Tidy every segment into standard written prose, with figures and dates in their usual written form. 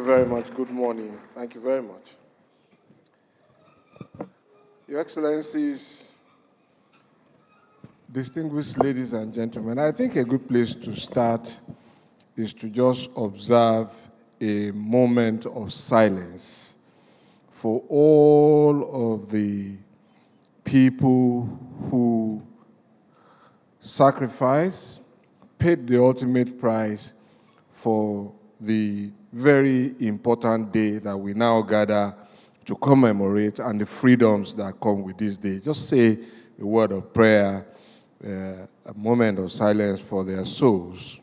very much. Good morning. Thank you very much. Your Excellencies, distinguished ladies and gentlemen, I think a good place to start is to just observe a moment of silence for all of the people who sacrificed, paid the ultimate price for the very important day that we now gather to commemorate and the freedoms that come with this day. Just say a word of prayer, a moment of silence for their souls.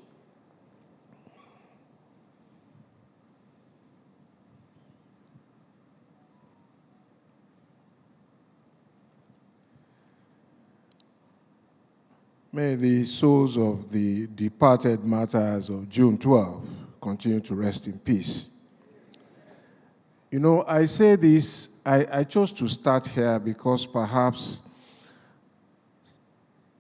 May the souls of the departed martyrs of June 12 continue to rest in peace. You know, I say this, I chose to start here because perhaps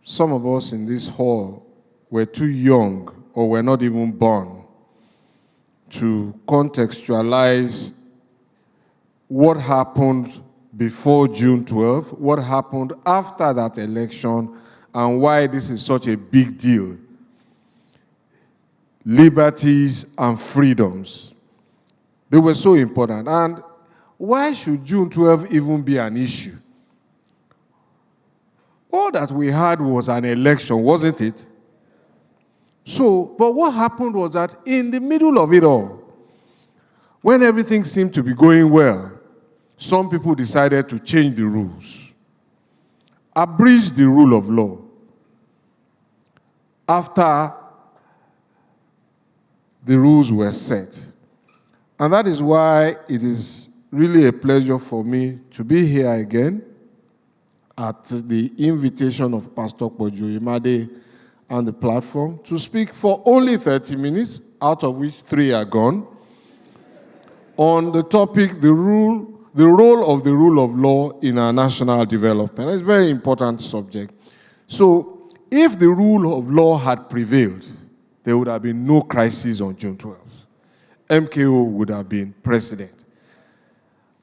some of us in this hall were too young or were not even born to contextualize what happened before June 12, what happened after that election, and why this is such a big deal. Liberties and freedoms. They were so important. And why should June 12 even be an issue? All that we had was an election, wasn't it? So, but what happened was that in the middle of it all, when everything seemed to be going well, some people decided to change the rules, abridge the rule of law. After the rules were set. And that is why it is really a pleasure for me to be here again at the invitation of Pastor Poju Oyemade and the platform to speak for only 30 minutes, out of which 3 are gone, on the topic, the role of the rule of law in our national development. It's a very important subject. So, if the rule of law had prevailed, there would have been no crisis on June 12th. MKO would have been president.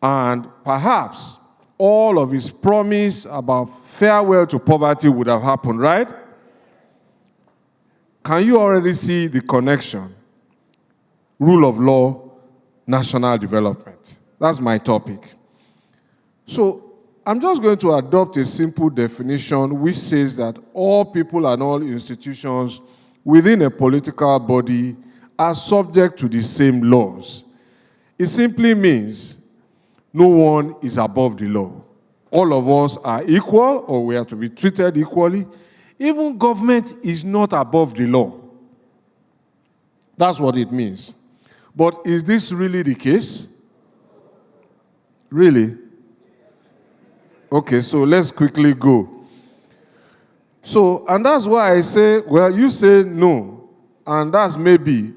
And perhaps all of his promise about farewell to poverty would have happened, right? Can you already see the connection? Rule of law, national development. That's my topic. So, I'm just going to adopt a simple definition which says that all people and all institutions within a political body are subject to the same laws. It simply means no one is above the law. All of us are equal, or we are to be treated equally. Even government is not above the law. That's what it means. But is this really the case? Really? Okay, so let's quickly go. So, and that's why I say, well, you say no, and that's maybe,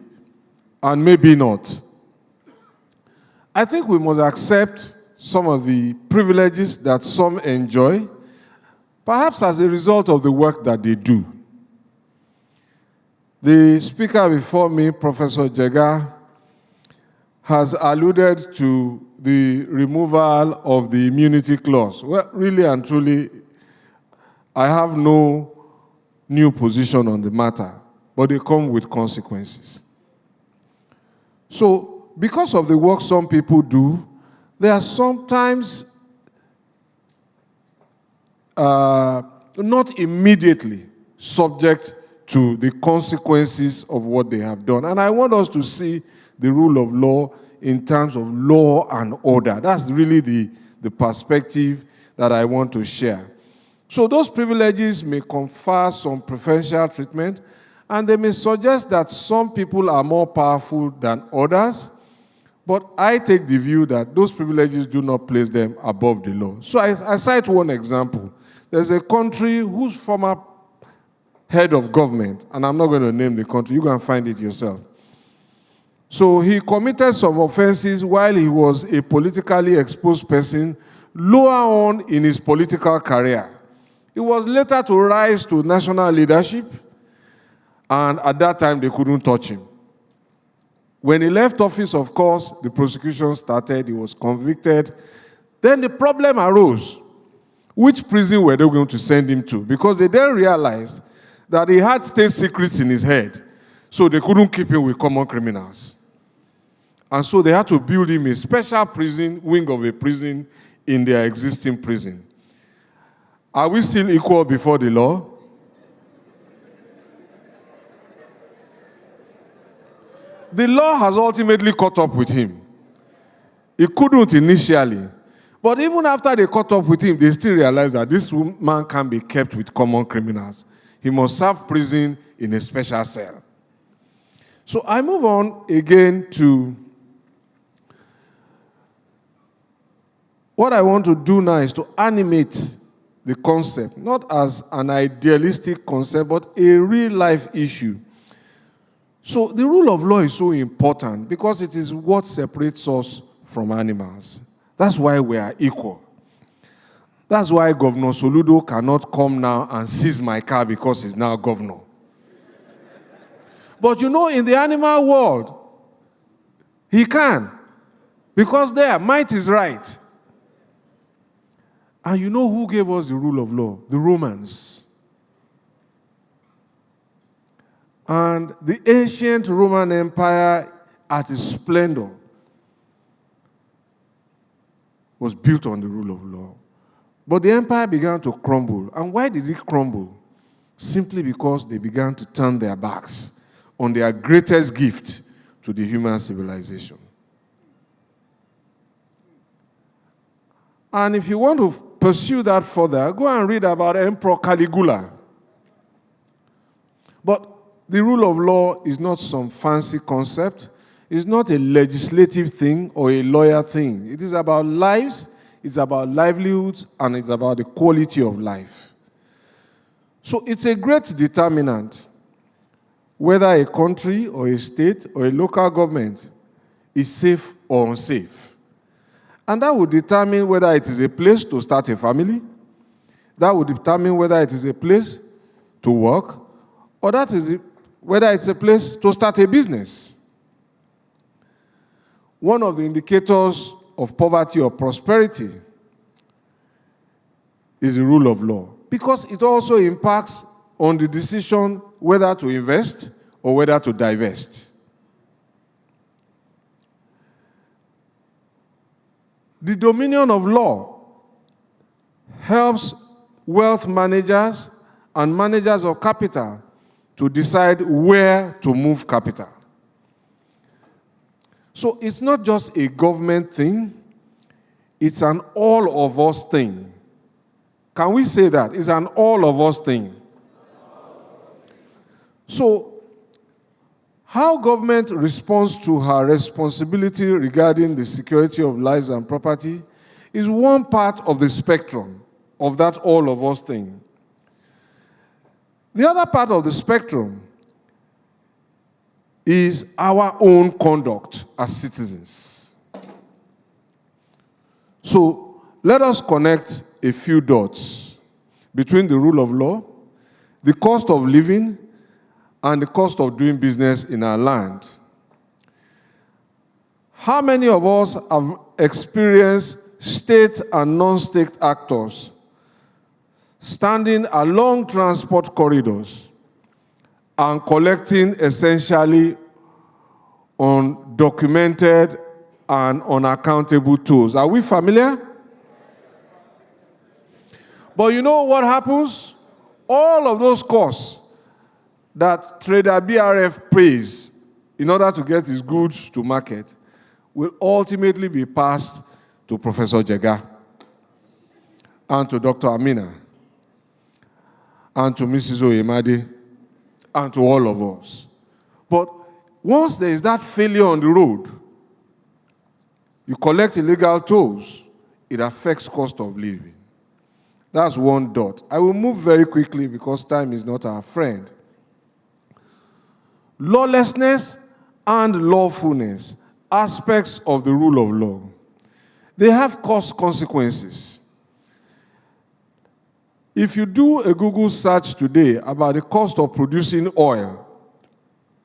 and maybe not. I think we must accept some of the privileges that some enjoy, perhaps as a result of the work that they do. The speaker before me, Professor Jega, has alluded to the removal of the immunity clause. Well, really and truly, I have no new position on the matter, but they come with consequences. So, because of the work some people do, they are sometimes not immediately subject to the consequences of what they have done. And I want us to see the rule of law in terms of law and order. That's really the perspective that I want to share. So those privileges may confer some preferential treatment, and they may suggest that some people are more powerful than others, but I take the view that those privileges do not place them above the law. So I cite one example. There's a country whose former head of government, and I'm not going to name the country, you can find it yourself. So he committed some offenses while he was a politically exposed person lower on in his political career. He was later to rise to national leadership, and at that time they couldn't touch him. When he left office, of course, the prosecution started. He was convicted. Then the problem arose. Which prison were they going to send him to? Because they then realized that he had state secrets in his head, so they couldn't keep him with common criminals. And so they had to build him a special prison, wing of a prison, in their existing prison. Are we still equal before the law? The law has ultimately caught up with him. It couldn't initially. But even after they caught up with him, they still realized that this man can't be kept with common criminals. He must serve prison in a special cell. So I move on again to what I want to do now is to animate the concept, not as an idealistic concept, but a real-life issue. So the rule of law is so important because it is what separates us from animals. That's why we are equal. That's why Governor Soludo cannot come now and seize my car because he's now governor. But you know, in the animal world, he can. Because there, might is right. And you know who gave us the rule of law? The Romans. And the ancient Roman Empire, at its splendor, was built on the rule of law. But the empire began to crumble. And why did it crumble? Simply because they began to turn their backs on their greatest gift to the human civilization. And if you want to pursue that further, go and read about Emperor Caligula. But the rule of law is not some fancy concept. It's not a legislative thing or a lawyer thing. It is about lives, it's about livelihoods, and it's about the quality of life. So it's a great determinant whether a country or a state or a local government is safe or unsafe. And that would determine whether it is a place to start a family, that would determine whether it is a place to work, or whether it's a place to start a business. One of the indicators of poverty or prosperity is the rule of law, because it also impacts on the decision whether to invest or whether to divest. The dominion of law helps wealth managers and managers of capital to decide where to move capital. So it's not just a government thing, it's an all of us thing. Can we say that? It's an all of us thing. So, how government responds to her responsibility regarding the security of lives and property is one part of the spectrum of that all of us thing. The other part of the spectrum is our own conduct as citizens. So let us connect a few dots between the rule of law, the cost of living, and the cost of doing business in our land. How many of us have experienced state and non-state actors standing along transport corridors and collecting essentially undocumented and unaccountable tolls? Are we familiar? But you know what happens? All of those costs that trader BRF pays in order to get his goods to market will ultimately be passed to Professor Jega and to Dr. Ameenah and to Mrs. Oyemade and to all of us. But once there is that failure on the road, you collect illegal tolls, it affects cost of living. That's one dot. I will move very quickly because time is not our friend. Lawlessness and lawfulness, aspects of the rule of law, they have cost consequences. If you do a Google search today about the cost of producing oil,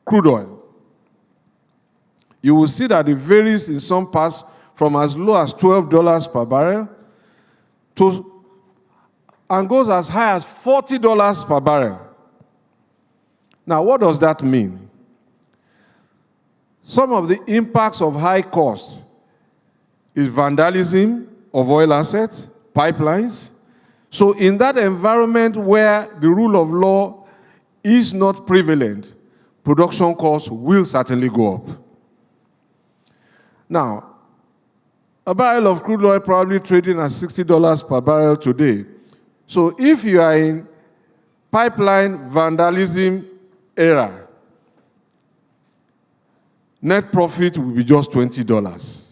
crude oil, you will see that it varies in some parts from as low as $12 per barrel and goes as high as $40 per barrel. Now, what does that mean? Some of the impacts of high costs is vandalism of oil assets, pipelines. So in that environment where the rule of law is not prevalent, production costs will certainly go up. Now, a barrel of crude oil probably trading at $60 per barrel today. So if you are in pipeline vandalism era, net profit will be just $20.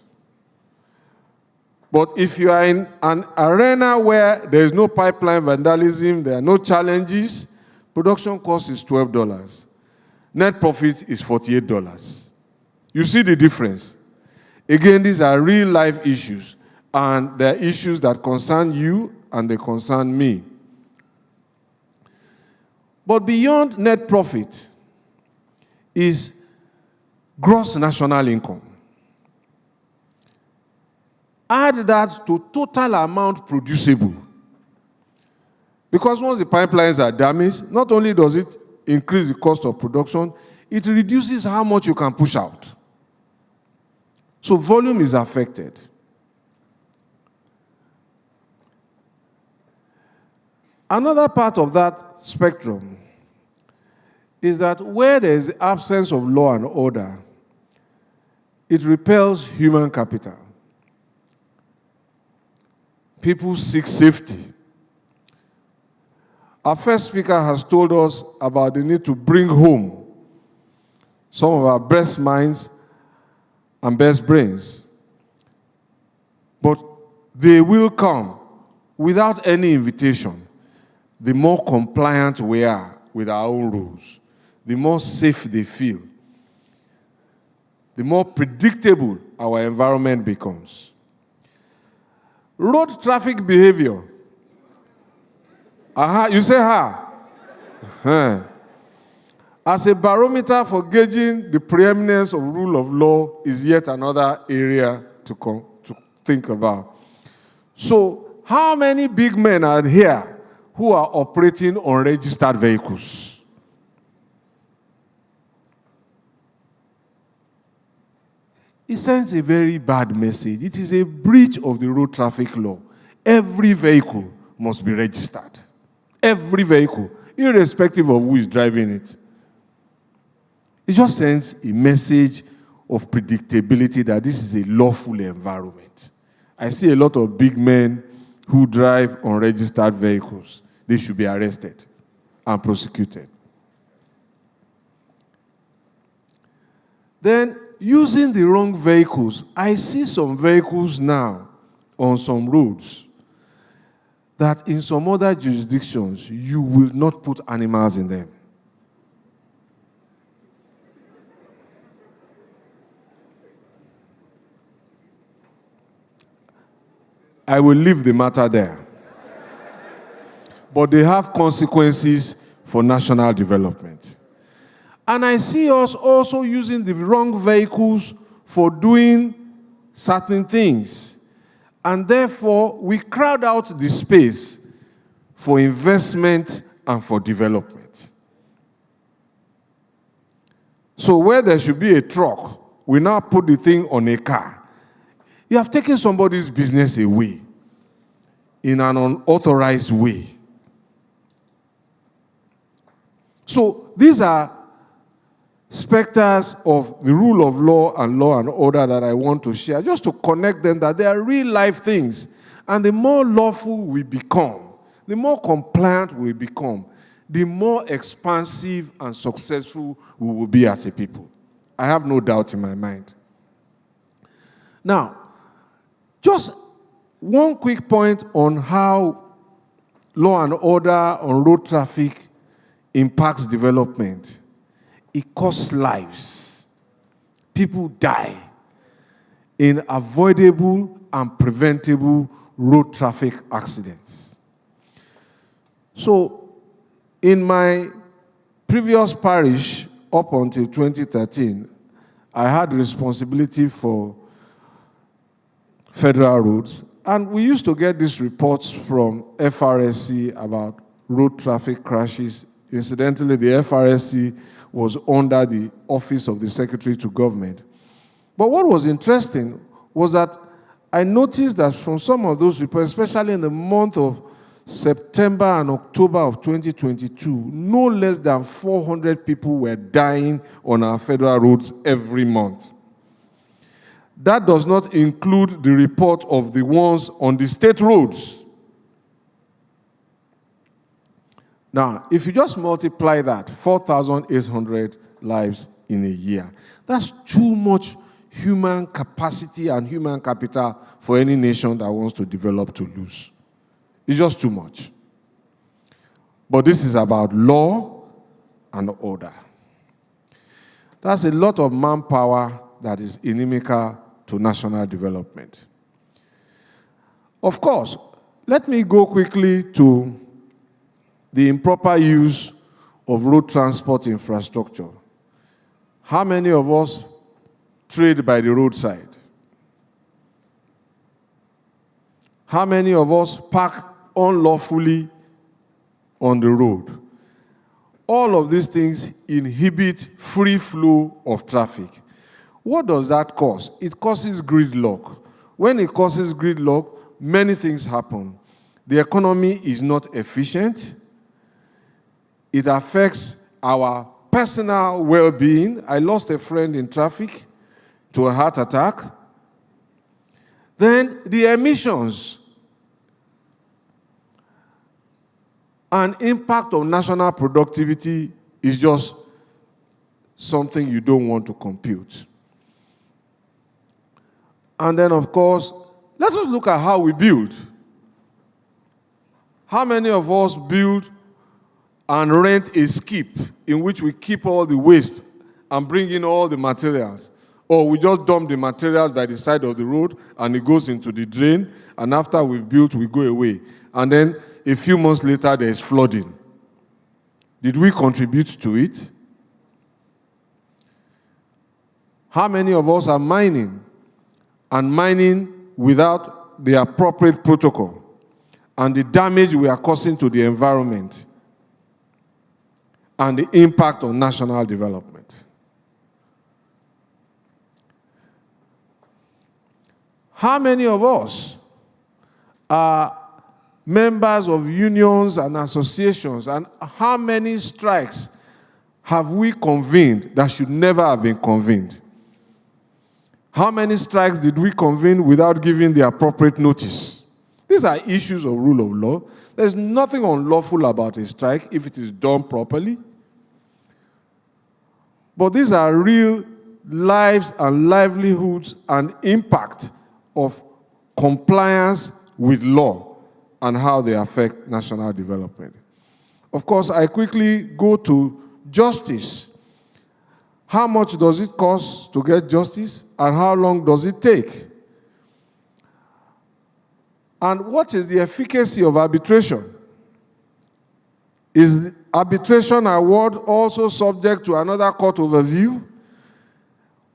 But if you are in an arena where there is no pipeline vandalism, there are no challenges, production cost is $12. Net profit is $48. You see the difference? Again, these are real-life issues, and they're issues that concern you and they concern me. But beyond net profit is gross national income. Add that to total amount producible. Because once the pipelines are damaged, not only does it increase the cost of production, it reduces how much you can push out. So volume is affected. Another part of that spectrum is that where there is absence of law and order, it repels human capital. People seek safety. Our first speaker has told us about the need to bring home some of our best minds and best brains. But they will come without any invitation. The more compliant we are with our own rules, the more safe they feel, the more predictable our environment becomes. Road traffic behavior. You say ha? As a barometer for gauging the preeminence of rule of law is yet another area to think about. So, how many big men are here who are operating unregistered vehicles? It sends a very bad message. It is a breach of the road traffic law. Every vehicle must be registered. Every vehicle, irrespective of who is driving it. It just sends a message of predictability that this is a lawful environment. I see a lot of big men who drive unregistered vehicles. They should be arrested and prosecuted. Then, using the wrong vehicles, I see some vehicles now on some roads that in some other jurisdictions, you will not put animals in them. I will leave the matter there. But they have consequences for national development. And I see us also using the wrong vehicles for doing certain things. And therefore, we crowd out the space for investment and for development. So where there should be a truck, we now put the thing on a car. You have taken somebody's business away in an unauthorized way. So these are specters of the rule of law and order that I want to share, just to connect them that they are real life things. And the more lawful we become, the more compliant we become, the more expansive and successful we will be as a people. I have no doubt in my mind. Now, just one quick point on how law and order on road traffic impacts development. It costs lives. People die in avoidable and preventable road traffic accidents. So, in my previous parish, up until 2013, I had responsibility for federal roads, and we used to get these reports from FRSC about road traffic crashes. Incidentally, the FRSC was under the Office of the Secretary to Government. But what was interesting was that I noticed that from some of those reports, especially in the month of September and October of 2022, no less than 400 people were dying on our federal roads every month. That does not include the report of the ones on the state roads. Now, if you just multiply that, 4,800 lives in a year, that's too much human capacity and human capital for any nation that wants to develop to lose. It's just too much. But this is about law and order. That's a lot of manpower that is inimical to national development. Of course, let me go quickly to the improper use of road transport infrastructure. How many of us trade by the roadside? How many of us park unlawfully on the road? All of these things inhibit free flow of traffic. What does that cause? It causes gridlock. When it causes gridlock, many things happen. The economy is not efficient. It affects our personal well-being. I lost a friend in traffic to a heart attack. Then the emissions and impact on national productivity is just something you don't want to compute. And then, of course, let us look at how we build. How many of us build and rent a skip in which we keep all the waste and bring in all the materials? Or we just dump the materials by the side of the road and it goes into the drain, and after we've built, we go away. And then a few months later, there is flooding. Did we contribute to it? How many of us are mining? And mining without the appropriate protocol, and the damage we are causing to the environment, and the impact on national development. How many of us are members of unions and associations, and how many strikes have we convened that should never have been convened? How many strikes did we convene without giving the appropriate notice? These are issues of rule of law. There's nothing unlawful about a strike if it is done properly. But these are real lives and livelihoods and impact of compliance with law and how they affect national development. Of course, I quickly go to justice. How much does it cost to get justice, and how long does it take? And what is the efficacy of arbitration? Is arbitration award also subject to another court overview?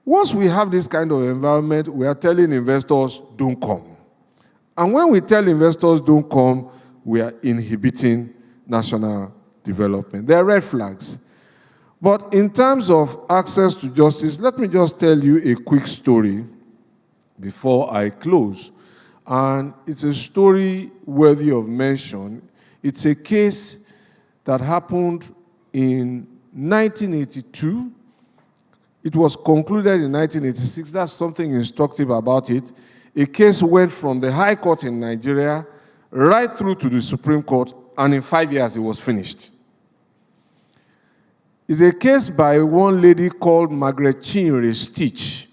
Once we have this kind of environment, we are telling investors, don't come. And when we tell investors, don't come, we are inhibiting national development. There are red flags. But in terms of access to justice, let me just tell you a quick story before I close. And it's a story worthy of mention. It's a case that happened in 1982. It was concluded in 1986. That's something instructive about it. A case went from the High Court in Nigeria right through to the Supreme Court, and in 5 years it was finished. It's a case by one lady called Margaret Chinre Stitch.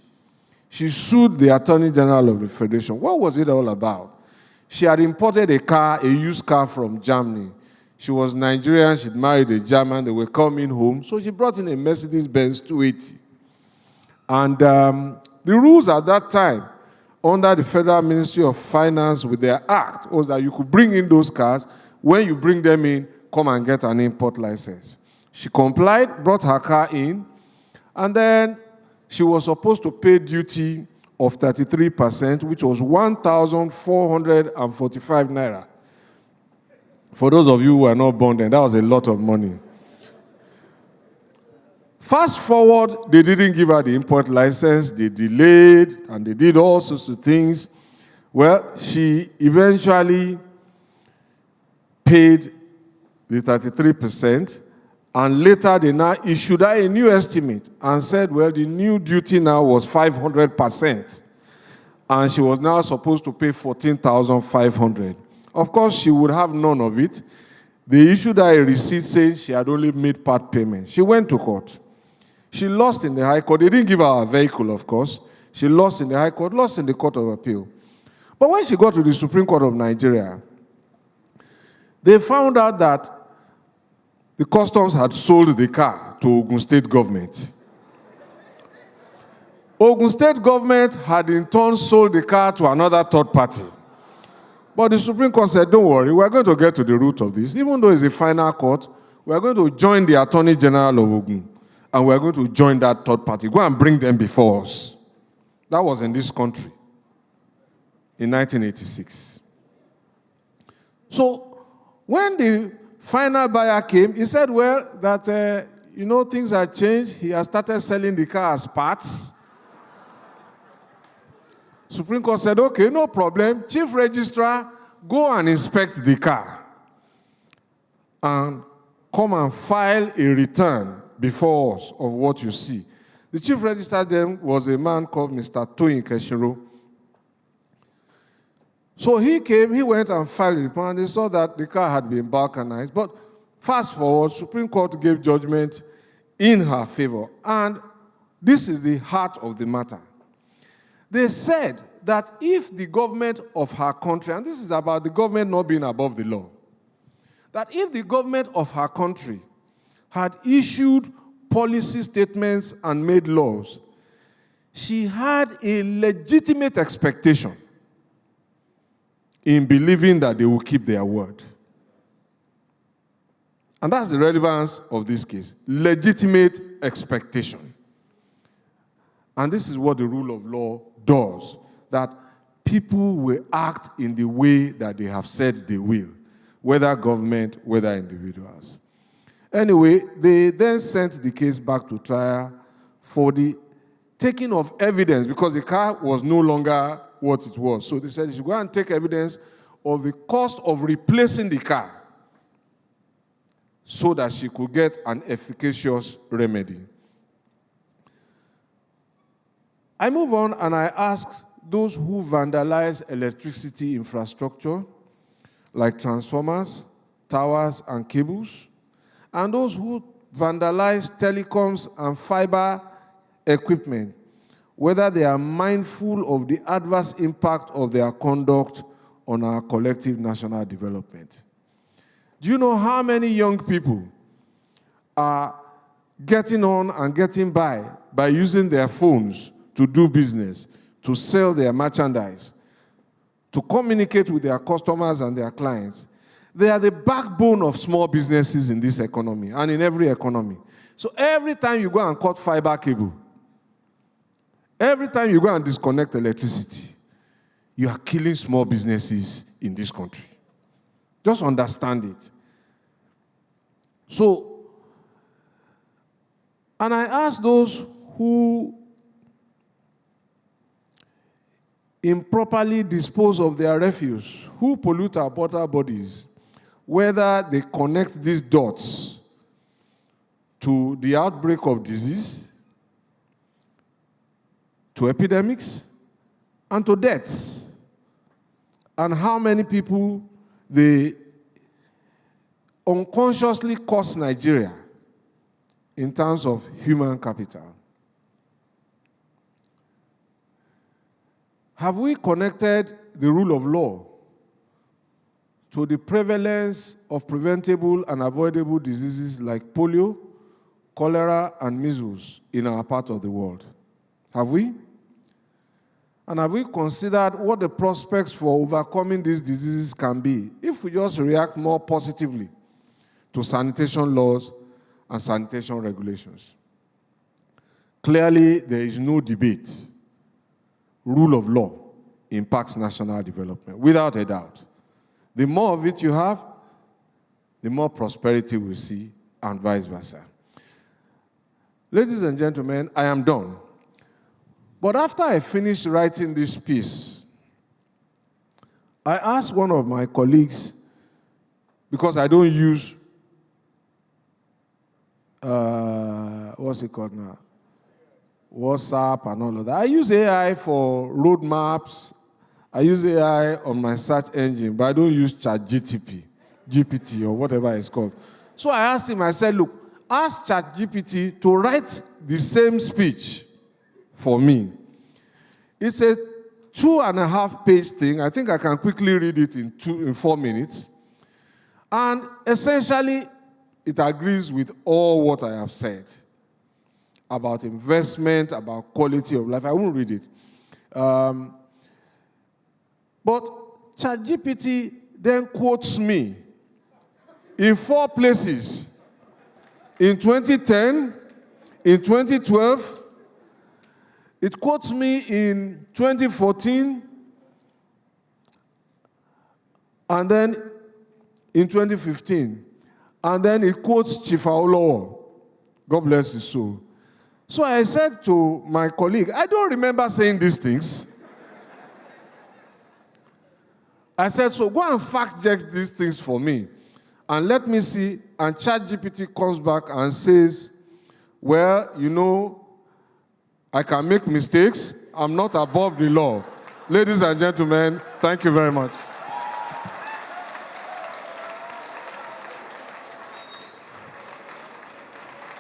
She sued the Attorney General of the Federation. What was it all about? She had imported a car, a used car from Germany. She was Nigerian, she'd married a German, they were coming home, so she brought in a Mercedes-Benz 280. And the rules at that time, under the Federal Ministry of Finance with their act, was that you could bring in those cars. When you bring them in, come and get an import license. She complied, brought her car in, and then she was supposed to pay duty of 33%, which was 1,445 naira. For those of you who are not born then, that was a lot of money. Fast forward, they didn't give her the import license, they delayed, and they did all sorts of things. Well, she eventually paid the 33%, and later they now issued her a new estimate and said, well, the new duty now was 500%, and she was now supposed to pay 14,500. Of course, she would have none of it. They issued her a receipt saying she had only made part payment. She went to court. She lost in the High Court. They didn't give her a vehicle, of course. She lost in the High Court, lost in the Court of Appeal. But when she got to the Supreme Court of Nigeria, they found out that the customs had sold the car to Ogun State government. Ogun State government had in turn sold the car to another third party. But the Supreme Court said, don't worry, we're going to get to the root of this. Even though it's a final court, we're going to join the Attorney General of Ogun, and we're going to join that third party. Go and bring them before us. That was in this country in 1986. So when the final buyer came, he said, well, that, things have changed. He has started selling the car as parts. Supreme Court said, okay, no problem. Chief Registrar, go and inspect the car and come and file a return before us of what you see. The Chief Registrar then was a man called Mr. Toyin Keshiro. So he came, he went and filed a report, and they saw that the car had been balkanized. But fast forward, Supreme Court gave judgment in her favor. And this is the heart of the matter. They said that if the government of her country, and this is about the government not being above the law, that if the government of her country had issued policy statements and made laws, she had a legitimate expectation in believing that they will keep their word. And that's the relevance of this case. Legitimate expectation. And this is what the rule of law does, that people will act in the way that they have said they will, whether government, whether individuals. Anyway, they then sent the case back to trial for the taking of evidence, because the car was no longer what it was. So they said, you should go and take evidence of the cost of replacing the car so that she could get an efficacious remedy. I move on and I ask those who vandalize electricity infrastructure, like transformers, towers, and cables, and those who vandalize telecoms and fiber equipment, whether they are mindful of the adverse impact of their conduct on our collective national development. Do you know how many young people are getting on and getting by using their phones to do business, to sell their merchandise, to communicate with their customers and their clients? They are the backbone of small businesses in this economy and in every economy. So every time you go and cut fiber cable, every time you go and disconnect electricity, you are killing small businesses in this country. Just understand it. So, and I ask those who improperly dispose of their refuse, who pollute our water bodies, whether they connect these dots to the outbreak of disease, to epidemics, and to deaths, and how many people they unconsciously cost Nigeria in terms of human capital. Have we connected the rule of law to the prevalence of preventable and avoidable diseases like polio, cholera, and measles in our part of the world? Have we? And have we considered what the prospects for overcoming these diseases can be if we just react more positively to sanitation laws and sanitation regulations? clearly there is no debate. Rule of law impacts national development, without a doubt. The more of it you have, the more prosperity we see, and vice versa. Ladies and gentlemen, I am done. But after I finished writing this piece, I asked one of my colleagues, because I don't use, what's it called now? WhatsApp and all of that. I use AI for roadmaps. I use AI on my search engine, but I don't use GPT or whatever it's called. So I asked him, I said, look, ask ChatGPT to write the same speech for me. It's a 2.5-page thing. I think I can quickly read it in 4 minutes. And essentially, it agrees with all what I have said about investment, about quality of life. I won't read it. But ChatGPT then quotes me in 4 places. In 2010, in 2012, it quotes me in 2014, and then in 2015. And then it quotes Chief Awolowo. God bless his soul. So I said to my colleague, I don't remember saying these things. I said, so go and fact check these things for me. And let me see. And ChatGPT comes back and says, well, you know, I can make mistakes. I'm not above the law. Ladies and gentlemen, thank you very much.